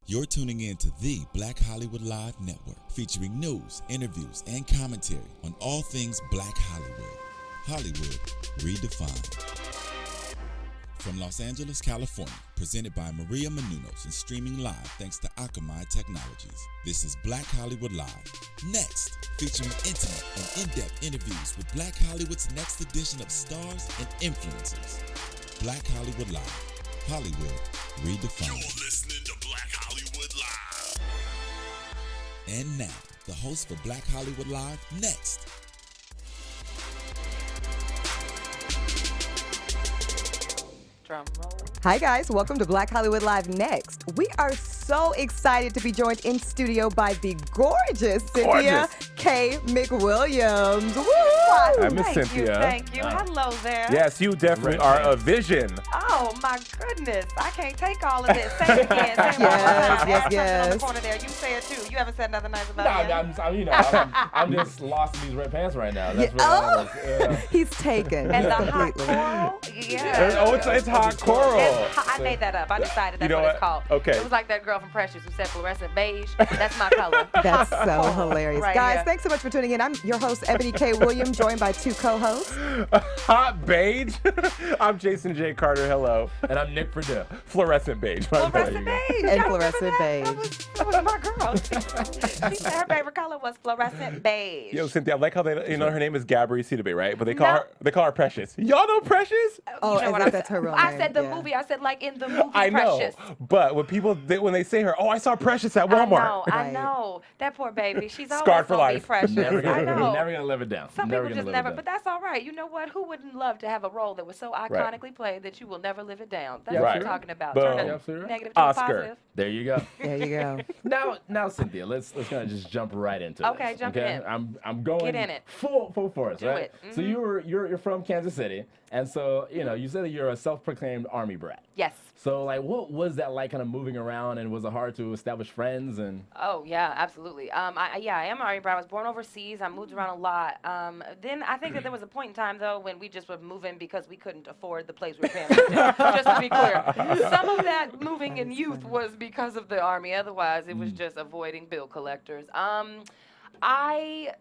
You're tuning in to the Black Hollywood Live Network, featuring news, interviews, and commentary on all things Black Hollywood. Hollywood redefined. From Los Angeles, California, presented by Maria Menounos and streaming live thanks to Akamai Technologies. This is Black Hollywood Live. Next, featuring intimate and in-depth interviews with Black Hollywood's next edition of stars and influencers. Black Hollywood Live. Hollywood redefined. You're listening to Black Hollywood Live. And now, the host for Black Hollywood Live, next. Drum roll. Hi guys, welcome to Black Hollywood Live Next. We are so excited to be joined in studio by the gorgeous Cynthia Kaye McWilliams. Woo! I miss Cynthia. Thank you. Hello there. Yes, you definitely are a vision. Oh my goodness, I can't take all of this. Say it again. Say it Yes. on the corner there. You say it too. You haven't said nothing nice about it. I'm just lost in these red pants right now. That's what it is. He's taken. And the hot completely. coral. Yeah. Oh, it's hot coral. I made that up. I decided that's You know what it's what? called. Okay. It was like that girl from Precious who said fluorescent beige. That's my color. That's so hilarious. Right Guys, here. thanks so much for tuning in. I'm your host, Ebony K. Williams, joined by two co-hosts. Hot beige. I'm Jason J. Carter. Hello. And I'm Nick Purdue. Fluorescent beige. Fluorescent beige. And Y'all remember fluorescent that? beige. That was my girl. She said her favorite color was fluorescent beige. Yo, Cynthia, I like how they, her name is Gabri Sidibe, right? But they call her Precious. Y'all know Precious? Oh, You know as what if I that's said? her real I name, said the yeah. movie. I said like in the movie I know. Precious. But when they say her, oh, I saw Precious at Walmart. I Right. know. That poor baby. She's always Scarred for gonna be life. precious. Never I gonna, know. never gonna live it down. Some never people gonna just live never, it but down. that's all right. You know what? Who wouldn't love to have a role that was so iconically played that you will never live it down? That's Yeah, what right. I'm talking about. Boom. Turn Yeah, a absolutely right. negative to a Oscar. positive. There you go. There you go. Now, Cynthia, let's kind of just jump right into Okay, this. jump in. I'm going Get in it. full force, Do right? it. So Mhm. you're from Kansas City, and so you said that you're a self-proclaimed Army brat. Yes. So like, what was that like, kind of moving around, and was it hard to establish friends and? Oh yeah, absolutely. I am an Army brat. I was born overseas. I moved around a lot. Then I think that there was a point in time though when we just were moving because we couldn't afford the place we were paying rent in. Just to be clear, some of that moving in youth was because of the Army. Otherwise, it was just avoiding bill collectors. I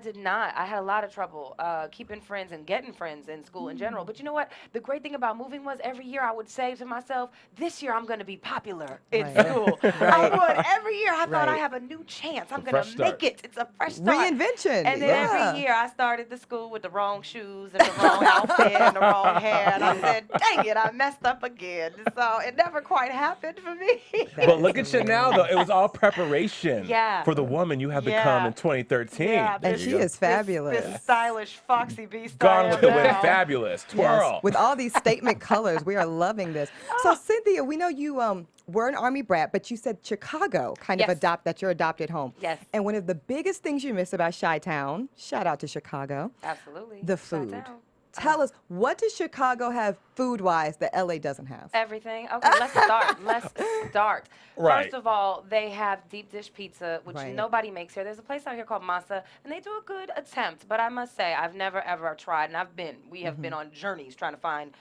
did not. I had a lot of trouble keeping friends and getting friends in school in general. But you know what? The great thing about moving was every year I would say to myself, this year I'm going to be popular in Right. school. I would. Every year I thought I Right. have a new chance. I'm a going fresh to make start. it. It's a fresh start. Reinvention. And then yeah. every year I started the school with the wrong shoes and the wrong outfit and the wrong hair. And I said, dang it, I messed up again. So it never quite happened for me. But look at you now, though. It was all preparation Yeah. for the woman you have Yeah. become in 2013. Yeah, And this- she is fabulous. This stylish, foxy beast. Gone with the wind. now. Fabulous. Yes, Twirl. with all these statement colors, we are loving this. So, Cynthia, we know you were an Army brat, but you said Chicago kind of Yes. that's your adopted home. Yes. And one of the biggest things you miss about Chi-Town, shout out to Chicago, Absolutely. the Shout food. out. Tell us, what does Chicago have food-wise that LA doesn't have? Everything. Okay, let's start. Let's start. Right. First of all, they have deep dish pizza, which Right. nobody makes here. There's a place out here called Masa, and they do a good attempt. But I must say, I've never ever tried, and we have been on journeys trying to find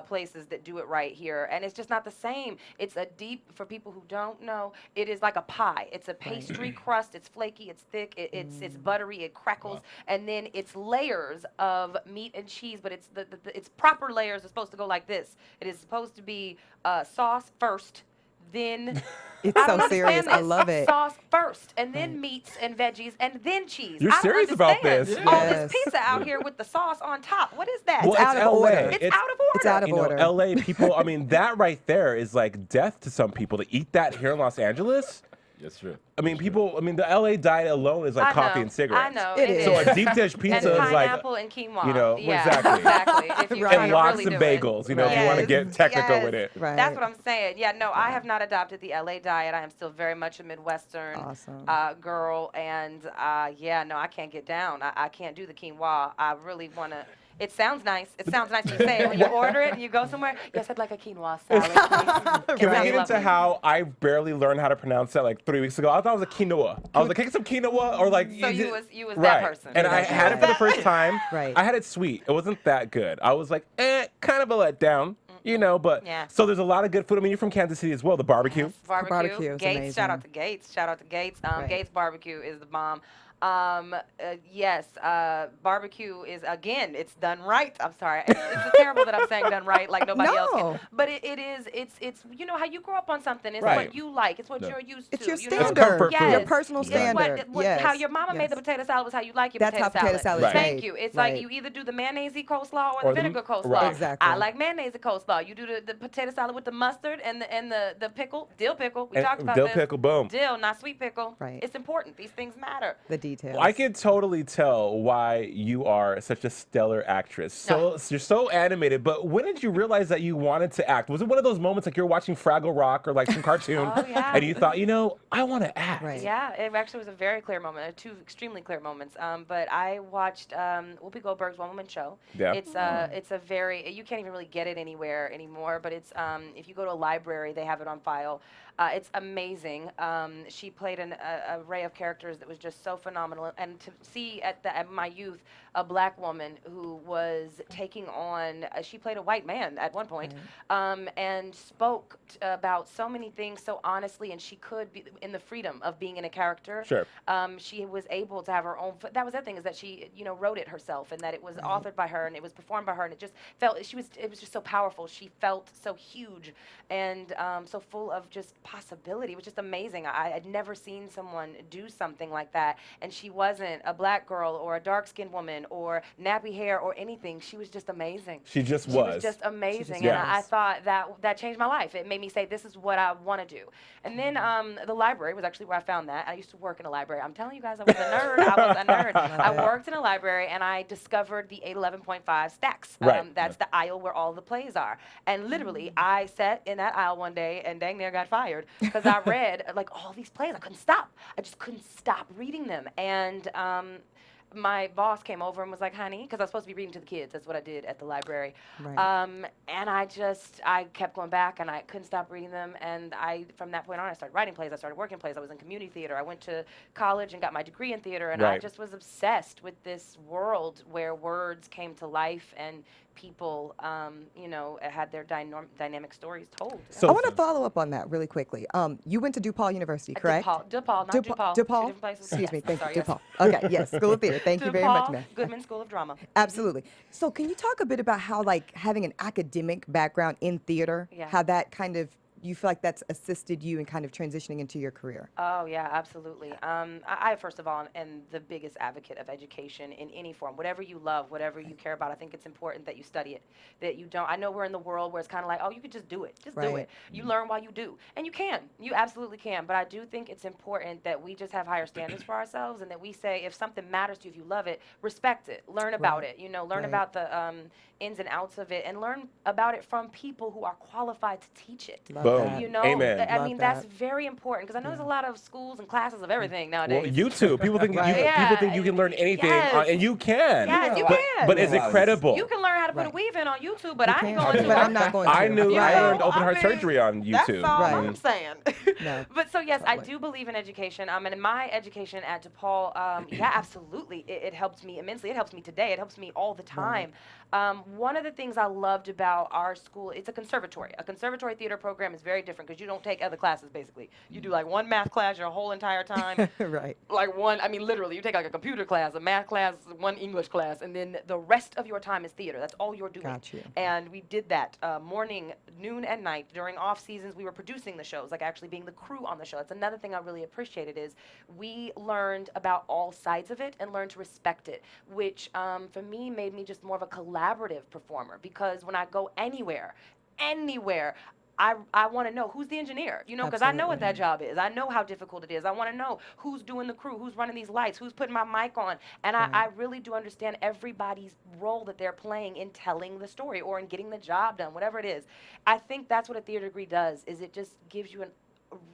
places that do it right here, and it's just not the same. It's a deep, for people who don't know, it is like a pie. It's a pastry crust. It's flaky. It's thick. It's buttery. It crackles, and then it's layers of meat and cheese. But it's it's proper layers are supposed to go like this. It is supposed to be sauce first, then. It's I so don't serious. understand I this. love it. Sauce first, and then meats and veggies, and then cheese. You're I don't serious about understand. this? All Yes. this pizza out here with the sauce on top. What is that? Well, It's out of LA. order. It's out of order. It's out of order. LA people, I mean, that right there is like death to some people. To eat that here in Los Angeles, That's true. I mean, the LA diet alone is like I coffee know. and cigarettes. I know. It is. So a deep dish And pizza is like, pineapple and quinoa. you know, yeah, exactly. exactly. If you're Right. trying and to lots really of do it. bagels, you know, if you want to Yes, get technical yes. with it. Right. That's what I'm saying. Yeah, no, I have not adopted the LA diet. I am still very much a Midwestern Awesome. girl. And yeah, no, I can't get down. I can't do the quinoa. I really want to. It sounds nice. It sounds nice when you say it. When you order it and you go somewhere, yes, I'd like a quinoa salad, please. Can we Sounds get into lovely. how I barely learned how to pronounce that like 3 weeks ago? I thought it was a quinoa. I was like, can I get some quinoa? Or like, So you was that right. person. And I You had was it for the that- first time. Right. I had it sweet. It wasn't that good. I was like, kind of a letdown. you know, but Yeah. so there's a lot of good food. I mean, you're from Kansas City as well, the barbecue. Yes, barbecue. Barbecue is Gates, shout out amazing. to Gates. Shout out to Gates. Right. Gates barbecue is the bomb. Yes, barbecue is again. It's done right. I'm sorry. It's terrible that I'm saying done right like nobody else No. can. But it is. It's you know how you grow up on something. It's Right. what you like. It's what Yeah. you're used It's to. your you know? standard. comfort food. Your Yes. personal It's standard. what, how your mama made yes. the potato salad was how you like your That's potato how potato salad. salad's Thank made. you. It's Right. like you either do the mayonnaise coleslaw or Or the the- vinegar coleslaw. right. Exactly. I like mayonnaise coleslaw. You do the potato salad with the mustard and the pickle, dill pickle. We And talked about dill this. pickle, boom. Dill, not sweet pickle. Right. It's important. These things matter. The details. I can totally tell why you are such a stellar actress. So you're so animated, but when did you realize that you wanted to act? Was it one of those moments like you're watching Fraggle Rock or like some cartoon Oh, yeah. and you thought, you know, I want to act? Right. Yeah, it actually was a very clear moment. Two extremely clear moments. But I watched Whoopi Goldberg's One Woman Show. Yeah. It's a very you can't even really get it anywhere anymore. But it's if you go to a library, they have it on file. It's amazing. She played an array of characters that was just so phenomenal. And to see at my youth a black woman who was taking on, she played a white man at one point, and spoke about so many things so honestly, and she could be in the freedom of being in a character. Sure. She was able to have her own. That was the thing, is that she, wrote it herself, and that it was authored by her, and it was performed by her, and it just felt it was just so powerful. She felt so huge and so full of just possibility. It was just amazing. I'd never seen someone do something like that, and she wasn't a black girl or a dark-skinned woman or nappy hair or anything. She was just amazing. She just She was was. just amazing, just and was. I thought that changed my life. It made me say, this is what I want to do. And then the library was actually where I found that. I used to work in a library. I'm telling you guys, I was a nerd. I was a nerd. I worked in a library, and I discovered the 811.5 stacks. Right. That's the aisle where all the plays are. And literally, I sat in that aisle one day and dang near got fired because I read like all these plays. I couldn't stop. I just couldn't stop reading them. And my boss came over and was like, honey, because I was supposed to be reading to the kids. That's what I did at the library. Right. And I kept going back, and I couldn't stop reading them. And from that point on, I started writing plays. I started working plays. I was in community theater. I went to college and got my degree in theater. And I Right. just was obsessed with this world where words came to life and people, had their dynamic stories told. So I want to follow up on that really quickly. You went to DePaul University, correct? DePaul, not DePaul. Two different places. Excuse me. Yes, Thank sorry, you. yes. DePaul. Okay. Yes. School of Theater. Thank you very much, DePaul ma'am. Goodman School of Drama. Absolutely. So, can you talk a bit about how, like, having an academic background in theater, Yeah. how that kind of you feel like that's assisted you in kind of transitioning into your career? Oh, yeah, absolutely. I first of all, am the biggest advocate of education in any form. Whatever you love, whatever you care about, I think it's important that you study it, that you don't. I know we're in the world where it's kind of like, oh, you could just do it. Just do Right. it. You learn while you do. And you can. You absolutely can. But I do think it's important that we just have higher standards for ourselves, and that we say, if something matters to you, if you love it, respect it. Learn about Right. it. Learn Right. about the ins and outs of it, and learn about it from people who are qualified to teach it. Love Boom. that. Amen. I Love mean, that's that. very important, because I know there's a lot of schools and classes of everything Well, nowadays. YouTube. People think Right. people think you can learn anything, Yes. and you can. Yes, you but, can. But is it credible? You can learn how to put a Right. weave in on YouTube, but You I can, ain't going to. but I'm not going to. I knew. You I know, learned open I heart mean, surgery on YouTube. That's all Right. I'm saying. No, But so yes, I totally. do believe in education. And in my education at DePaul, yeah, absolutely, it helps me immensely. It helps me today. It helps me all the time. One of the things I loved about our school, it's a conservatory. A conservatory theater program is very different because you don't take other classes. Basically, you do like one math class your whole entire time. right. Like one, I mean, literally, you take like a computer class, a math class, one English class, and then the rest of your time is theater. That's all you're doing. Got you. And we did that morning, noon, and night. During off seasons, we were producing the shows, like actually being the crew on the show. That's another thing I really appreciated, is we learned about all sides of it and learned to respect it, which for me made me just more of a collaborative performer, because when I go anywhere, I want to know who's the engineer, because I know what that job is. I know how difficult it is. I want to know who's doing the crew, who's running these lights, who's putting my mic on. And I really do understand everybody's role that they're playing in telling the story or in getting the job done, whatever it is. I think that's what a theater degree does, is it just gives you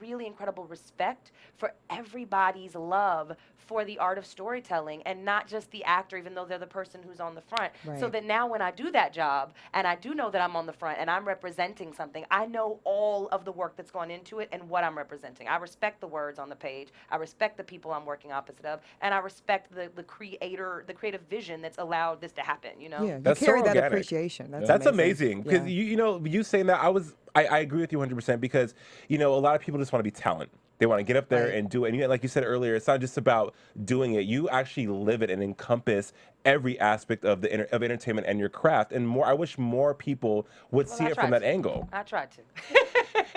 really incredible respect for everybody's love for the art of storytelling and not just the actor, even though they're the person who's on the front. So Right. that now when I do that job and I do know that I'm on the front and I'm representing something, I know all of the work that's gone into it and what I'm representing. I respect the words on the page. I respect the people I'm working opposite of, and I respect the creator, the creative vision that's allowed this to happen, you know? Yeah, you That's so carry that organic. appreciation. That's amazing because Yeah. you know you saying that I agree with you 100% because you know a lot of people just want to be talent. They want to get up there Right. and do it. And like you said earlier, it's not just about doing it. You actually live it and encompass every aspect of of entertainment and your craft. And more, I wish more people would Well, see I it from tried that to. angle. I tried to.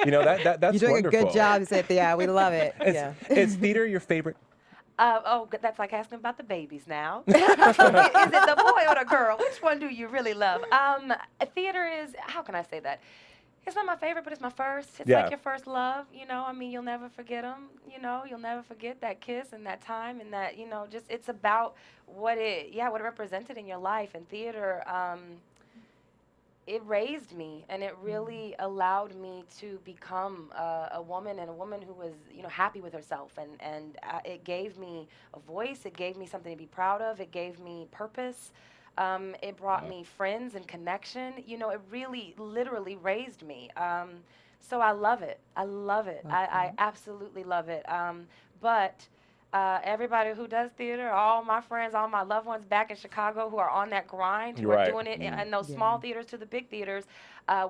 You know that's You're doing wonderful. a good job, Cynthia. We love it. Yeah. Is theater your favorite? That's like asking about the babies now. Is it the boy or the girl? Which one do you really love? Theater is, how can I say that? It's not my favorite, but it's my first. It's Yeah. like your first love, you know. I mean, you'll never forget them, you know. You'll never forget that kiss and that time and that, you know, just it's about what it represented in your life. And theater, it raised me and it really allowed me to become a woman and a woman who was, you know, happy with herself. And it gave me a voice. It gave me something to be proud of. It gave me purpose. It brought me friends and connection. You know, it really, literally raised me. So I love it. I love it. I absolutely love it. But everybody who does theater, all my friends, all my loved ones back in Chicago who are on that grind, who are Right. doing it in those Yeah. small theaters to the big theaters,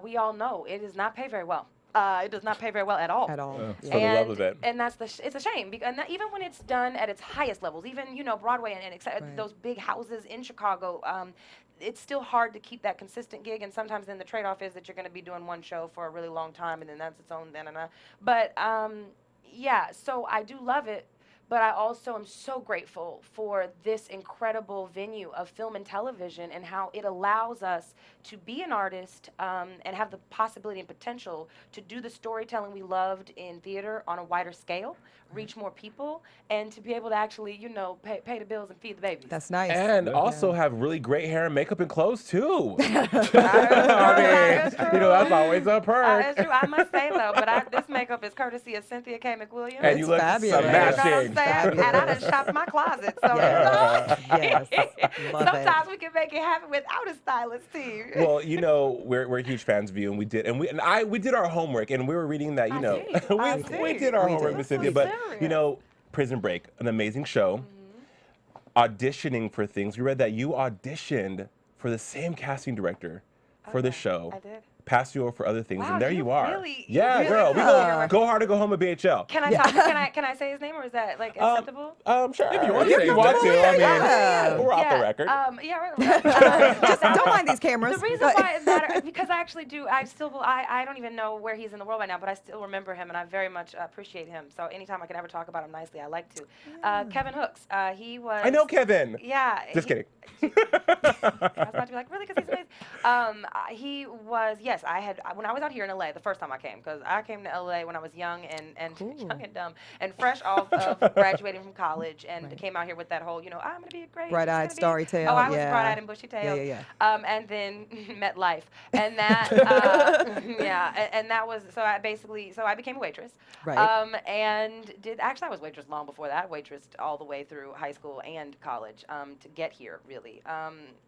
we all know it does not pay very well. It does not pay very well at all. At all. For the love of it. And that's it's a shame, and that even when it's done at its highest levels, even you know Broadway and Right. those big houses in Chicago, it's still hard to keep that consistent gig. And sometimes then the trade-off is that you're going to be doing one show for a really long time, and then that's its own But yeah, so I do love it. But I also am so grateful for this incredible venue of film and television and how it allows us to be an artist and have the possibility and potential to do the storytelling we loved in theater on a wider scale, reach more people, and to be able to actually, you know, pay the bills and feed the babies. That's nice. And also have really great hair and makeup and clothes too. That is You know, that's always a perk. That's true. I must say though, but this makeup is courtesy of Cynthia Kaye McWilliams. And you It's look fabulous. You know what I'm smashing. saying? And I done shopped my closet, so Yes. Yes. Love it. sometimes we can make it happen without a stylist team. Well, you know, we're huge fans of you, and we did our homework, and we were reading that, you I know, see. I we see. did our We homework did. with That's Cynthia, so but you serious. know, Prison Break, an amazing show. Auditioning for things, we read that you auditioned for the same casting director for the show. I did. Passed you over for other things, Wow, and there you you are. really- Yeah, really girl, we are. go hard or go home at BHL. Can I Yeah. talk? Can I say his name, or is that like acceptable? Sure. If you want If to. you want to, I mean, Yeah. we're off the record. Yeah, right. Just don't mind these cameras. The reason why it matters because I actually do. I don't even know where he's in the world right now, but I still remember him, and I very much appreciate him. So anytime I can ever talk about him nicely, I like to. Kevin Hooks. He was. I know Kevin. Yeah. Just kidding. I was about to be like, really? Because he's amazing. He was, yes, when I was out here in LA, the first time I came, because I came to LA when I was young and Cool. young and dumb, and fresh off of graduating from college, and Right. came out here with that whole, you know, I'm going to be a great. Bright-eyed, it's gonna be-" starry-tailed, Oh, I was yeah. bright-eyed and bushy-tailed. Yeah. And then met life. And that, and that was, so I became a waitress. Right. I was waitress long before that. I waitressed all the way through high school and college to get here, really.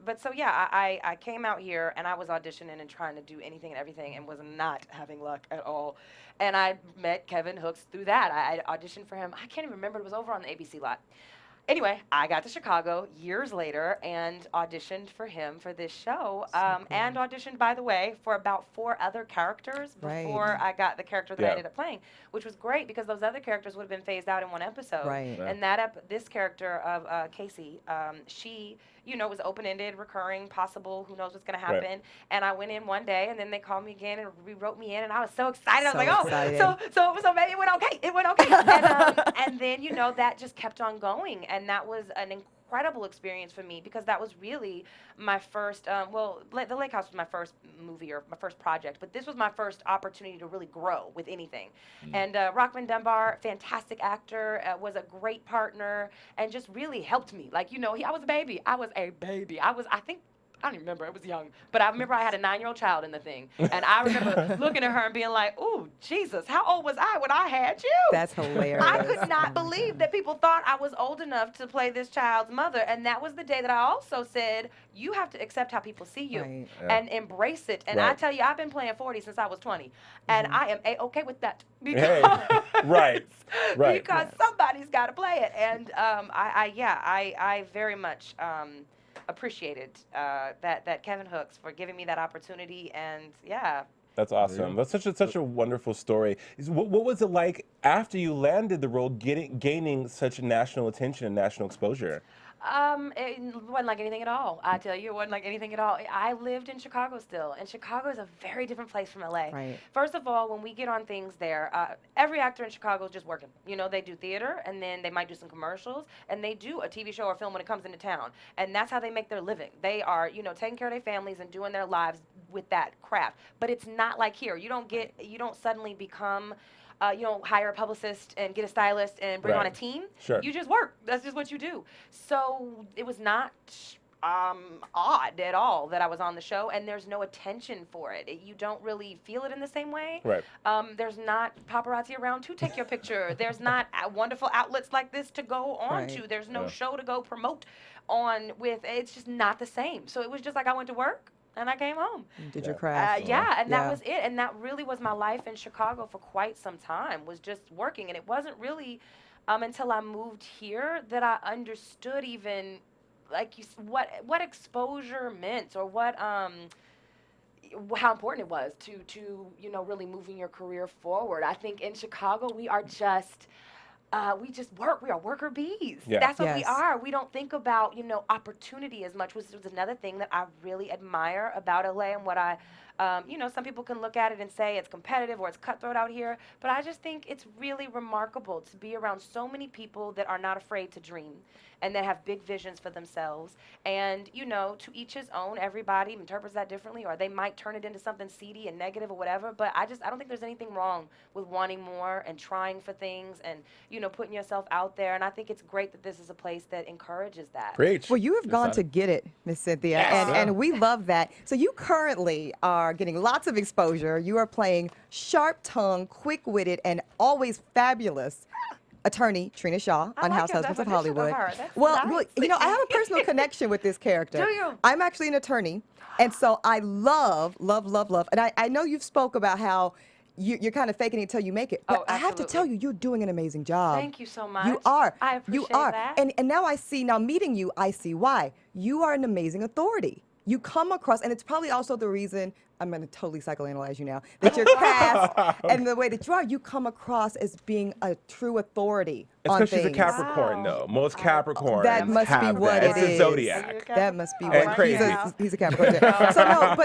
But so, yeah, I came out here and I was auditioning and trying to do anything and everything and was not having luck at all. And I met Kevin Hooks through that. I auditioned for him. I can't even remember. It was over on the ABC lot. Anyway, I got to Chicago years later and auditioned for him for this show. And auditioned, by the way, for about 4 other characters Right. before I got the character that I Yeah. ended up playing, which was great because those other characters would have been phased out in one episode. Right. Yeah. And this character of Casey, she, you know, was open-ended, recurring, possible, who knows what's going to Right. happen. And I went in one day, and then they called me again and rewrote me in, and I was so excited. I was So like, excited. so maybe it went okay. It went okay. And then, you know, that just kept on going, and that was an incredible experience for me because that was really my first, The Lake House was my first movie or my first project, but this was my first opportunity to really grow with anything. And Rockman Dunbar, fantastic actor, was a great partner, and just really helped me. Like, you know, I was a baby. I think I don't even remember. I was young. But I remember I had a 9-year-old child in the thing. And I remember looking at her and being like, ooh, Jesus, how old was I when I had you? That's hilarious. I could not believe that people thought I was old enough to play this child's mother. And that was the day that I also said, you have to accept how people see you Right. and embrace it. And I Right. tell you, I've been playing 40 since I was 20. And I am A-okay with that. Because, Hey, right, right. because somebody's got to play it. And I very much appreciated that Kevin Hooks for giving me that opportunity. And yeah. That's awesome. That's such a wonderful story. What was it like after you landed the role, gaining such national attention and national exposure? It wasn't like anything at all. I tell you, it wasn't like anything at all. I lived in Chicago still, and Chicago is a very different place from LA. Right. First of all, when we get on things there, every actor in Chicago is just working. You know, they do theater, and then they might do some commercials, and they do a TV show or film when it comes into town, and that's how they make their living. They are, you know, taking care of their families and doing their lives with that craft. But it's not like here. You don't suddenly become. You don't hire a publicist and get a stylist and bring on a Right. team. Sure. You just work. That's just what you do. So it was not odd at all that I was on the show, and there's no attention for it. You don't really feel it in the same way. Right. There's not paparazzi around to take your picture. There's not wonderful outlets like this to go on Right. to. There's no Yeah. show to go promote on with. It's just not the same. So it was just like I went to work and I came home. You did your craft. And that was it. And that really was my life in Chicago for quite some time, was just working. And it wasn't really until I moved here that I understood even, like, what exposure meant, or what how important it was to you know, really moving your career forward. I think in Chicago we just work. We are worker bees. Yeah. That's what we Yes. are. We don't think about, you know, opportunity as much, which was another thing that I really admire about LA, and what I, you know, some people can look at it and say it's competitive or it's cutthroat out here, but I just think it's really remarkable to be around so many people that are not afraid to dream and that have big visions for themselves. And, you know, to each his own. Everybody interprets that differently, or they might turn it into something seedy and negative or whatever. But I don't think there's anything wrong with wanting more and trying for things and, you know, putting yourself out there. And I think it's great that this is a place that encourages that. Preach. Well, you have gone to get it, Miss Cynthia, and we love that. So you currently are getting lots of exposure. You are playing sharp-tongued, quick-witted, and always fabulous attorney Trina Shaw I on like House your Husbands of definition of Hollywood. her. That's Well, nice. you know, I have a personal connection with this character. Do you? I'm actually an attorney, and so I love, and I know you've spoke about how you're kind of faking it until you make it. But Oh, I have to tell absolutely. you, you're doing an amazing job. Thank you so much. You are. I appreciate You are. that. And now I see, now meeting you, I see why. You are an amazing authority. You come across, and it's probably also the reason, I'm going to totally psychoanalyze you now, that your cast and the way that you come across as being a true authority It's on because she's a things. Capricorn, though. Most Capricorns That must be have what that. it It's is. a zodiac. That must be And what crazy. he's a Capricorn. Too. So no,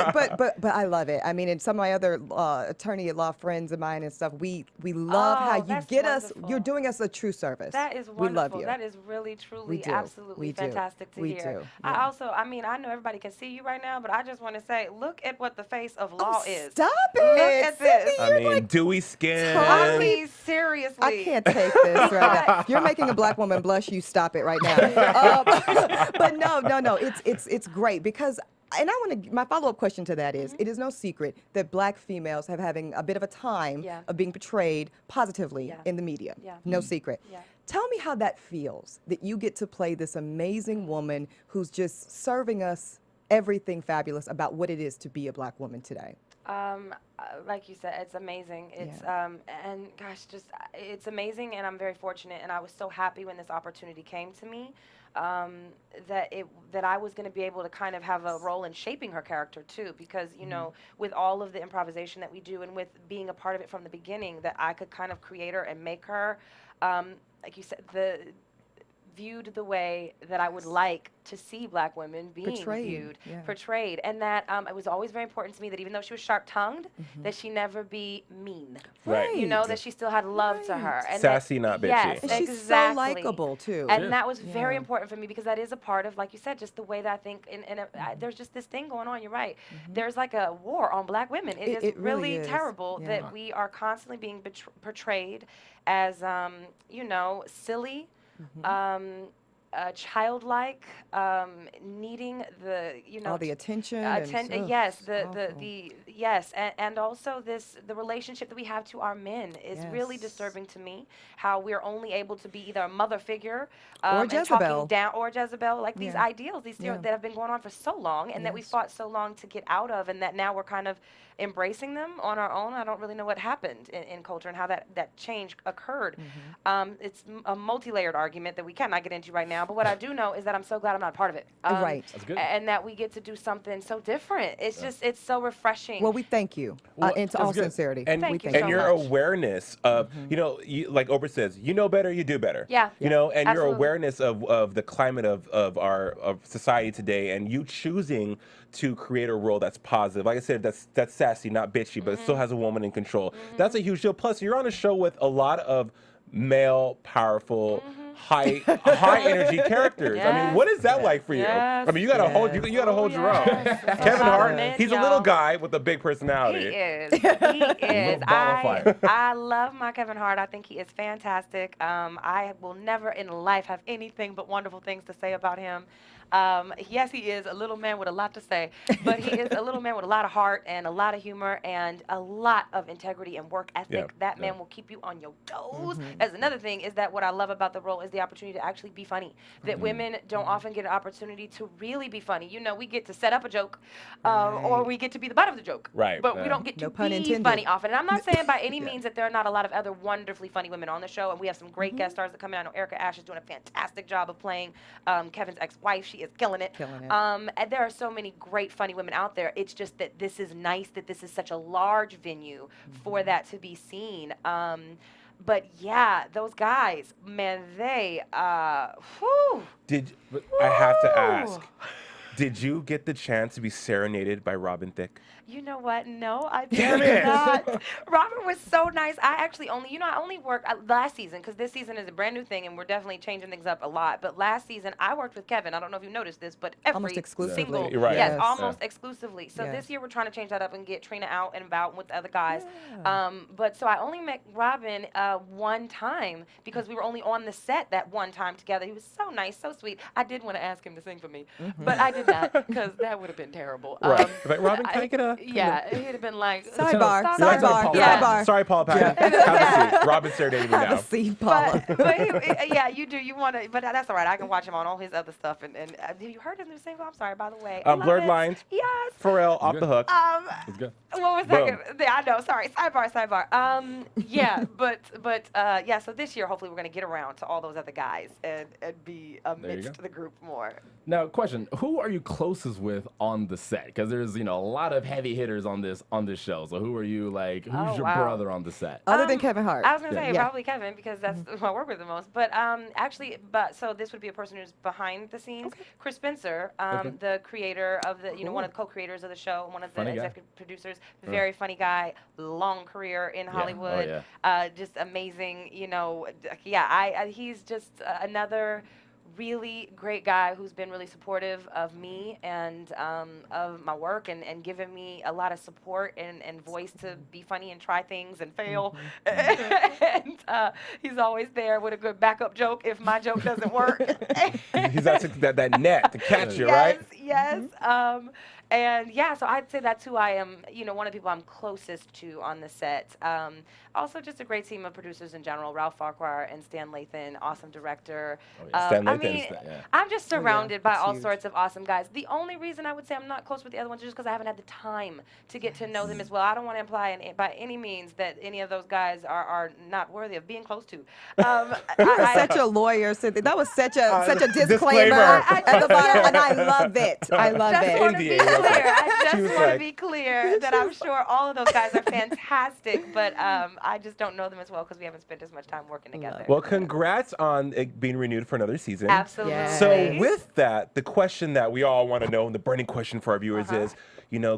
but I love it. I mean, and some of my other attorney at law friends of mine and stuff, we love how you that's get us. wonderful. You're doing us a true service. That is We wonderful. love you. That is really, truly, We do. absolutely We do. fantastic to We hear. do. I Yeah. also, I mean, I know everybody can see you right now, but I just want to say, look at what the face of law is. Stop Look it! at this. I mean, dewy skin. I mean, seriously. I can't take this right now. If you're making a black woman blush, you stop it right now. But no, it's great because, and I want to. My follow-up question to that is: it is no secret that black females have having a bit of a time Yeah. of being portrayed positively Yeah. in the media. Yeah. No secret. Yeah. Tell me how that feels that you get to play this amazing woman who's just serving us everything fabulous about what it is to be a black woman today. Like you said, it's amazing. It's and gosh, just it's amazing, and I'm very fortunate, and I was so happy when this opportunity came to me, that I was going to be able to kind of have a role in shaping her character too, because you know, with all of the improvisation that we do, and with being a part of it from the beginning, that I could kind of create her and make her, like you said, viewed the way that I would like to see black women being Portrayed, viewed, yeah. portrayed, and that it was always very important to me that even though she was sharp-tongued, that she never be mean. Right. You know, that she still had love to her. And Sassy, that, not bitchy. Yes, And she's exactly. so likable too. And that was very Yeah. important for me because that is a part of, like you said, just the way that I think. There's just this thing going on. You're right. There's like a war on black women. It is it really really is. terrible Yeah. that we are constantly being portrayed as, you know, silly. childlike, needing the All the attention. and, ugh, yes, it's the awful. yes, and also the relationship that we have to our men is really Yes. disturbing to me. How we're only able to be either a mother figure Or and talking Jezebel. down, or Jezebel, like these Yeah. ideals, these Yeah. that have been going on for so long, and that we Yes. fought so long to get out of, and that now we're kind of embracing them on our own. I don't really know what happened in culture and how that change occurred. It's a multi-layered argument that we cannot get into right now. But what I do know is that I'm so glad I'm not a part of it. Right. That's good. And that we get to do something so different. It's just, it's so refreshing. Well, we thank you. Well, In all that's good. sincerity. And, Thank we you thank so and your much. awareness of, like Oprah says, you know better, you do better. Yeah. You know, and your Absolutely. awareness of the climate of our society today, and you choosing to create a role that's positive. Like I said, that's sassy, not bitchy, but it still has a woman in control. That's a huge deal. Plus, you're on a show with a lot of male, powerful, high energy characters. I mean, what is that like for you? Yes. I mean, you gotta hold you gotta hold your own. Yes. It's Kevin about Hart, men, he's a little y'all. guy with a big He personality. is. He is. ball of fire. I love my Kevin Hart. I think he is fantastic. I will never in life have anything but wonderful things to say about him. Yes, he is a little man with a lot to say, but he is a little man with a lot of heart and a lot of humor and a lot of integrity and work ethic. Yeah. That man will keep you on your toes. As another thing is that what I love about the role is the opportunity to actually be funny. That women don't often get an opportunity to really be funny. You know, we get to set up a joke, or we get to be the butt of the joke. Right. But we Yeah. don't get to No pun be intended. funny often. And I'm not saying by any means that there are not a lot of other wonderfully funny women on the show, and we have some great guest stars that come in. I know Erica Ash is doing a fantastic job of playing Kevin's ex-wife. She is killing it. Killing it. And there are so many great funny women out there. It's just that this is nice that this is such a large venue for that to be seen. But yeah, those guys, man, they, whew. I have to ask, did you get the chance to be serenaded by Robin Thicke? You know what? No, I Damn did it. not. Robert was so nice. I actually only, I only worked last season because this season is a brand new thing and we're definitely changing things up a lot. But last season, I worked with Kevin. I don't know if you noticed this, but every Almost exclusively. single, You're right. yes, Yes. almost exclusively. So Yes. this year we're trying to change that up and get Trina out and about with the other guys. But so I only met Robin one time because we were only on the set that one time together. He was so nice, so sweet. I did want to ask him to sing for me, but I did not because that would have been terrible. Right. Like, Robin, can I get a... Yeah, he'd have been like Sidebar, stop You're like, it. sidebar, Yeah. sidebar. Sorry, Paula Patton. Have a seat. Robin serenading me Have now. a seat, Paula. But yeah, you do. You want to, but that's all right. I can watch him on all his other stuff. And have you heard his new single? I'm sorry, by the way. I love Blurred it. Lines. Yes. Pharrell, off the hook. It's good. What was Boom. that? Yeah, I know. Sorry. Sidebar. Yeah, but yeah. So this year, hopefully, we're gonna get around to all those other guys and be amidst go. the group more. Now, question: who are you closest with on the set? Because there's a lot of heavy hitters on this show. So who are you like? Who's Oh, your wow. brother on the set? Other than Kevin Hart. I was gonna say Yeah. probably Kevin because that's who I work with the most. But actually, so this would be a person who's behind the scenes. Chris Spencer, the creator of the, one of the co-creators of the show, one of the Funny guy. executive producers. Very funny guy, long career in Hollywood. Just amazing. He's just another really great guy who's been really supportive of me and of my work and given me a lot of support and voice to be funny and try things and fail. And he's always there with a good backup joke if my joke doesn't work. He's that net to catch you, right? Yes. And yeah, so I'd say that's who I am, one of the people I'm closest to on the set. Also, just a great team of producers in general, Ralph Farquhar and Stan Lathan, awesome director. Stan I Lathan mean, is I'm just surrounded by that's all huge. sorts of awesome guys. The only reason I would say I'm not close with the other ones is just because I haven't had the time to get to know them as well. I don't want to imply by any means that any of those guys are not worthy of being close to. Such a lawyer, Cynthia. That was such a disclaimer disclaimer. at the bottom, and I love it. I love just it. want to be NDA, clear. okay. I She was just want to like- be clear that I'm sure all of those guys are fantastic, but I just don't know them as well because we haven't spent as much time working together. Well, congrats on it being renewed for another season. Absolutely. Yes. So with that, the question that we all want to know, and the burning question for our viewers Uh-huh. is,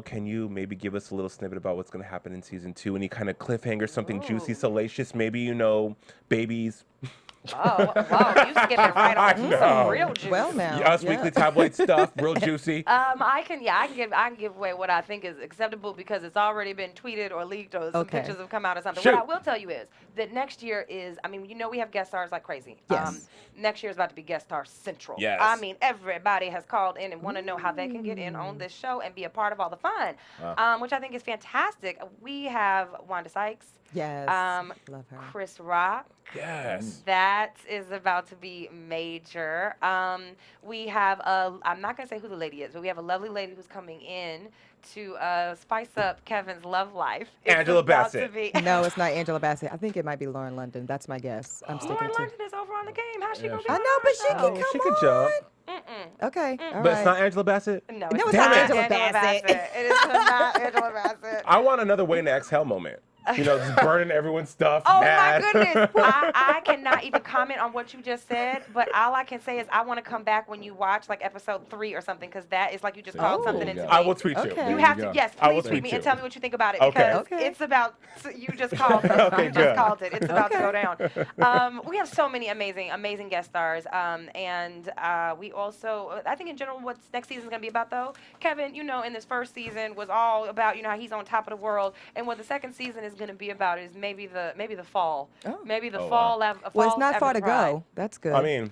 can you maybe give us a little snippet about what's going to happen in season 2? Any kind of cliffhanger, something juicy, Ooh. salacious, maybe, babies? Oh, wow, you skipping right I on to know. some real juice. Well, now. Us yeah. Weekly tabloid stuff, real juicy. I can give away what I think is acceptable because it's already been tweeted or leaked or some Okay. pictures have come out or something. Shoot. What I will tell you is that next year is, I mean, we have guest stars like crazy. Yes. Next year is about to be guest star central. Yes. I mean, everybody has called in and want to know how they can get in on this show and be a part of all the fun, which I think is fantastic. We have Wanda Sykes. Yes. Love her. Chris Rock. Yes. That is about to be major. We have I'm not gonna say who the lady is, but we have a lovely lady who's coming in to spice up Kevin's love life. It's Angela about to Bassett. be- No, it's not Angela Bassett. I think it might be Lauren London. That's my guess. I'm sticking Lauren to. London is over on the game. How's she gonna be? I on know, our but she show? can come She could jump. Okay. all But it's right. not Angela Bassett. No, No, it's it's not not Angela Angela Bassett. Bassett. It is not Angela Bassett. I want another Waiting to Exhale moment. You know, just burning everyone's stuff. Oh mad. my goodness! I cannot even comment on what you just said, but all I can say is I want to come back when you watch like episode 3 or something, because that is like you just called Oh, something yeah. into me. I will tweet you. Okay. You There have you to, go. yes, I will please tweet tweet me you. and tell me what you think about it, Okay. because Okay. it's about, you just called it. Okay, You good. just called it. It's about to go Okay. down. We have so many amazing guest stars, and we also, I think in general, what's next season is going to be about, though, Kevin, you know, in this first season was all about, you know, how he's on top of the world, and what the second season is going to be about is maybe the fall. Oh. Maybe the Oh, fall. wow. Well, it's not far to Evan go. That's good. I mean,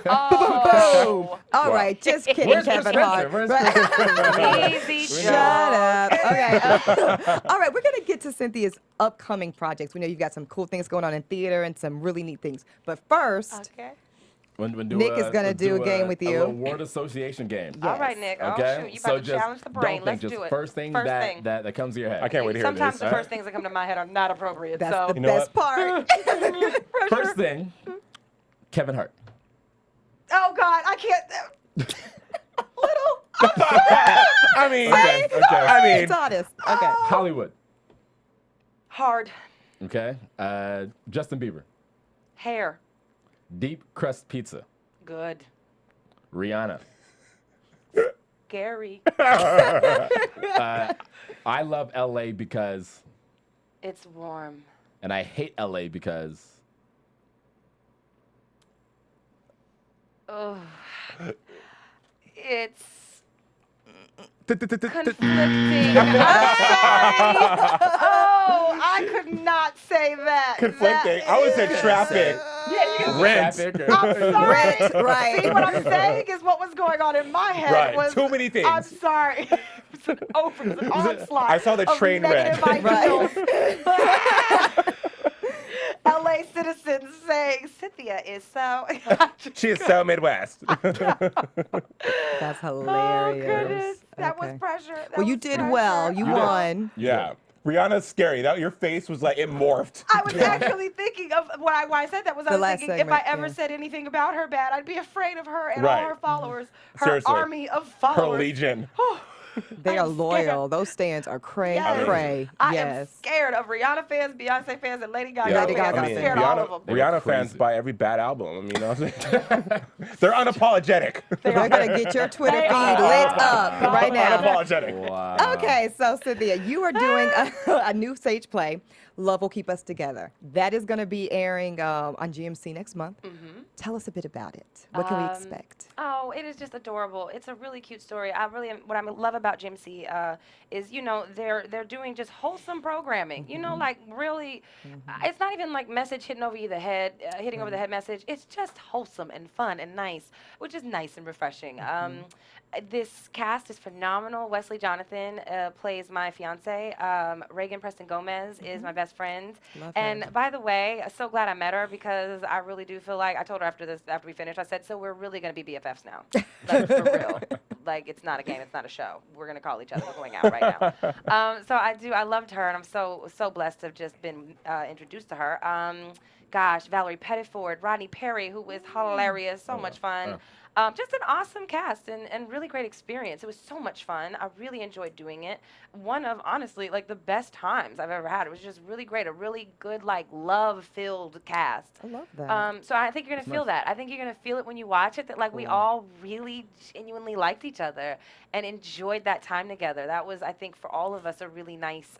Oh. All Wow. right, just kidding, Where's Chris Kevin Spencer? Hart. Where's Right. Chris Spencer? Easy Shut up. Okay. All right, we're going to get to Cynthia's upcoming projects. We know you've got some cool things going on in theater and some really neat things. But first, Okay. When Nick is gonna do a game with you. A little word association game. All right, Nick. Okay. Oh, shoot. You about to challenge the brain. Don't Let's think, do just it. first thing thing. that comes to your head. I can't wait to hear Sometimes this. the first things that come to my head are not appropriate. that's so the You know best what? part. First thing, Kevin Hart. Oh God, I can't. Little. I mean, Say okay. I mean, It's honest. Okay. Hollywood. Hard. Okay. Justin Bieber. Hair. Deep crust pizza. Good. Rihanna. Gary. I love LA because, It's warm. and I hate LA because. Oh. It's conflicting. I'm sorry. Oh, I could not say that. conflicting. I would say traffic. Rent. Traffic or- I'm sorry. Rent, right. See, what I'm saying is what was going on in my head Right. was Too many things. I'm sorry. It's an onslaught. I saw the of train wreck. negative ideals. LA citizens saying Cynthia is so. She is so Midwest. That's Oh hilarious. goodness, that was Okay. pressure. That Well, you was did pressure. well. You You did. won. Yeah. Rihanna's scary. That your face was like it morphed. I was actually thinking of why I said that was I The was last thinking if I segment, ever yeah. said anything about her bad, I'd be afraid of her and Right. all her followers, her Seriously. army of Her followers. legion. They are I'm loyal. Those stands are cray Yes. cray. I am Yes. scared of Rihanna fans, Beyonce fans, and Lady Gaga Yeah. Lady fans. Gaga I'm fans. scared of all of them. They're Rihanna fans crazy. buy every bad album. I mean, you know what I'm saying? They're unapologetic. They're going to get your Twitter They feed are. lit up right now. Unapologetic. Wow. Okay, so Cynthia, you are doing a new stage play, Love Will Keep Us Together. That is going to be airing on GMC next month. Tell us a bit about it. What can we expect? Oh, it is just adorable. It's a really cute story. What I love about GMC is, you know, they're doing just wholesome programming. You know, like really, it's not even like message hitting over the head message. It's just wholesome and fun and nice, which is nice and refreshing. This cast is phenomenal. Wesley Jonathan plays my fiance. Reagan Preston Gomez is my best friend. Love And her. by the way, I'm so glad I met her because I really do feel like I told her after we finished, I said, so we're really going to be BFFs now. Like, for real. Like, it's not a game, it's not a show. We're going to call each other. We're going out right now. So I loved her, and I'm so blessed to have just been introduced to her. Gosh, Valerie Pettiford, Rodney Perry, who was hilarious, so much fun. Just an awesome cast and really great experience. It was so much fun. I really enjoyed doing it. One of, honestly, like the best times I've ever had. It was just really great. A really good, like, love-filled cast. I love that. So I think you're going to feel that. I think you're going to feel it when you watch it, that, like, we all really genuinely liked each other and enjoyed that time together. That was, I think, for all of us, a really nice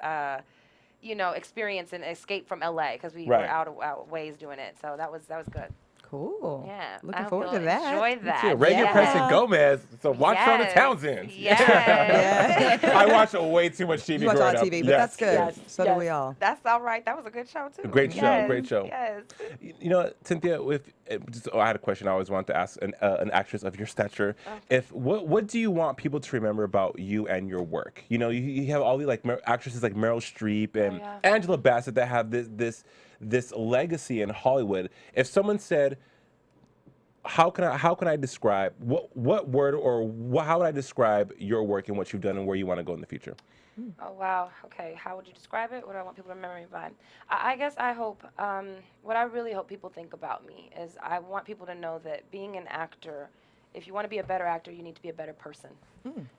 you know, experience and escape from LA because we were Right. out of ways doing it. So that was good. Cool. Yeah. I Looking hope forward to you'll that. Enjoy that. Yeah, Reagan Yes. Preston Gomez. So watch Shonda Yes. Townsend. Yes. I watched way too much TV You watch a growing lot of up. TV, but Yes. that's good. Yes. So do we all. That's all right. That was a good show too. Great show, Yes. great show. Yes. You know, Cynthia, I had a question I always wanted to ask an actress of your stature. What do you want people to remember about you and your work? You know, you have all these like actresses like Meryl Streep and yeah. Angela Bassett that have this legacy in Hollywood. If someone said, how can I describe what word or how would I describe your work and what you've done and where you want to go in the future? Oh, wow. Okay. How would you describe it? What do I want people to remember me by? I guess I hope, what I really hope people think about me is I want people to know that being an actor, if you want to be a better actor, you need to be a better person.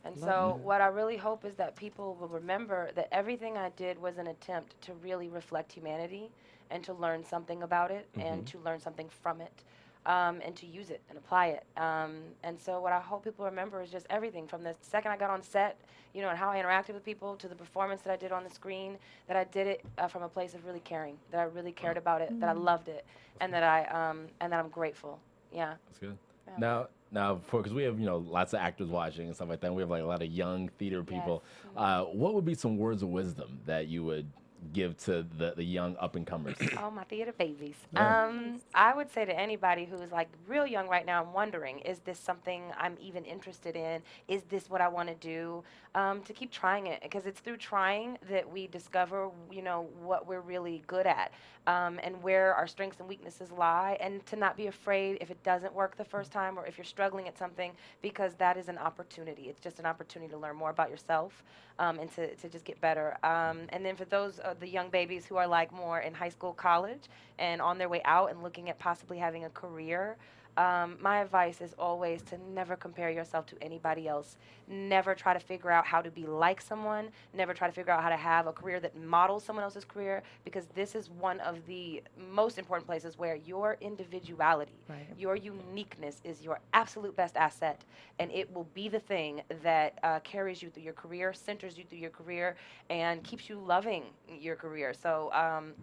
And so what I really hope is that people will remember that everything I did was an attempt to really reflect humanity and to learn something about it and to learn something from it. And to use it and apply it. And so what I hope people remember is just everything from the second I got on set, you know, and how I interacted with people to the performance that I did on the screen, that I did it from a place of really caring, that I really cared about it, that I loved it, and that I'm grateful. Yeah. That's good. Yeah. Now, because we have lots of actors watching and stuff like that, and we have like a lot of young theater people. What would be some words of wisdom that you would give to the young up and comers? Oh, my theater babies. Yeah. I would say to anybody who's like real young right now and wondering, is this something I'm even interested in? Is this what I want to do? To keep trying it, because it's through trying that we discover, what we're really good at, and where our strengths and weaknesses lie, and to not be afraid if it doesn't work the first time or if you're struggling at something, because that is an opportunity. It's just an opportunity to learn more about yourself, and to just get better. And then for those the young babies who are like more in high school, college, and on their way out and looking at possibly having a career, my advice is always to never compare yourself to anybody else. Never try to figure out how to be like someone. Never try to figure out how to have a career that models someone else's career, because this is one of the most important places where your individuality, your uniqueness is your absolute best asset, and it will be the thing that carries you through your career, centers you through your career, and keeps you loving your career. So,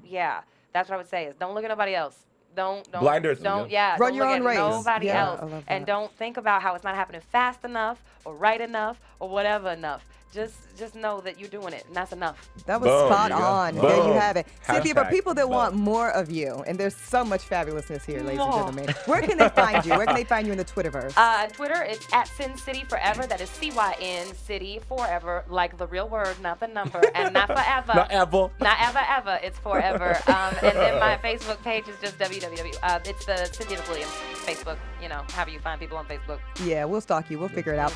yeah, that's what I would say is don't look at nobody else. Don't Blinders. Don't Run don't your look own at race. nobody Yeah, else, I love and that. don't think about how it's not happening fast enough or right enough or whatever enough. Just know that you're doing it, and that's enough. That was Boom. spot There you go. on. There you Boom. have it. Cynthia, for Hashtag people that want boom. more of you, and there's so much fabulousness here, ladies and More. gentlemen, where can they find you? Where can they find you in the Twitterverse? On Twitter, it's at Sin City Forever. That is CYN City Forever, like the real word, not the number, and not forever. Not ever. Not ever. It's forever. And then my Facebook page is just www. It's the Cynthia McWilliams Facebook. However you find people on Facebook. Yeah, we'll stalk you. We'll figure it out.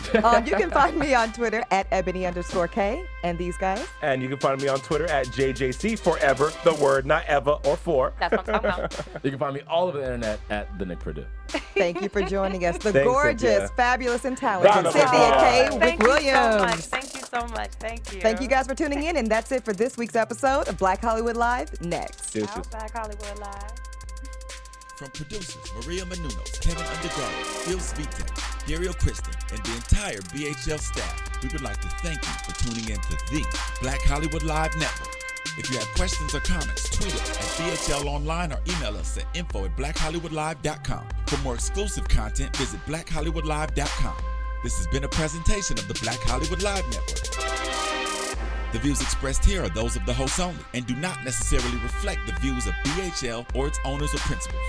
You can find me on Twitter at Ebony_K. And these guys? And you can find me on Twitter at JJC Forever, the word, not ever or for. That's what I'm talking about. You can find me all over the internet at the Nick Purdue. Thank you for joining us. The Thanks, gorgeous, Cynthia. fabulous, and talented Round of Cynthia applause. Kaye Thank you so much. McWilliams. Thank you so much. Thank you. Thank you guys for tuning in, and that's it for this week's episode of Black Hollywood Live. Next. Deuces. Out Black Hollywood Live. From producers Maria Menounos, Kevin Undergarden, Phil Svitek, Dario Kristen, and the entire BHL staff, we would like to thank you for tuning in to the Black Hollywood Live Network. If you have questions or comments, tweet us at BHL Online or email us at info@blackhollywoodlive.com. For more exclusive content, visit blackhollywoodlive.com. This has been a presentation of the Black Hollywood Live Network. The views expressed here are those of the hosts only and do not necessarily reflect the views of BHL or its owners or principals.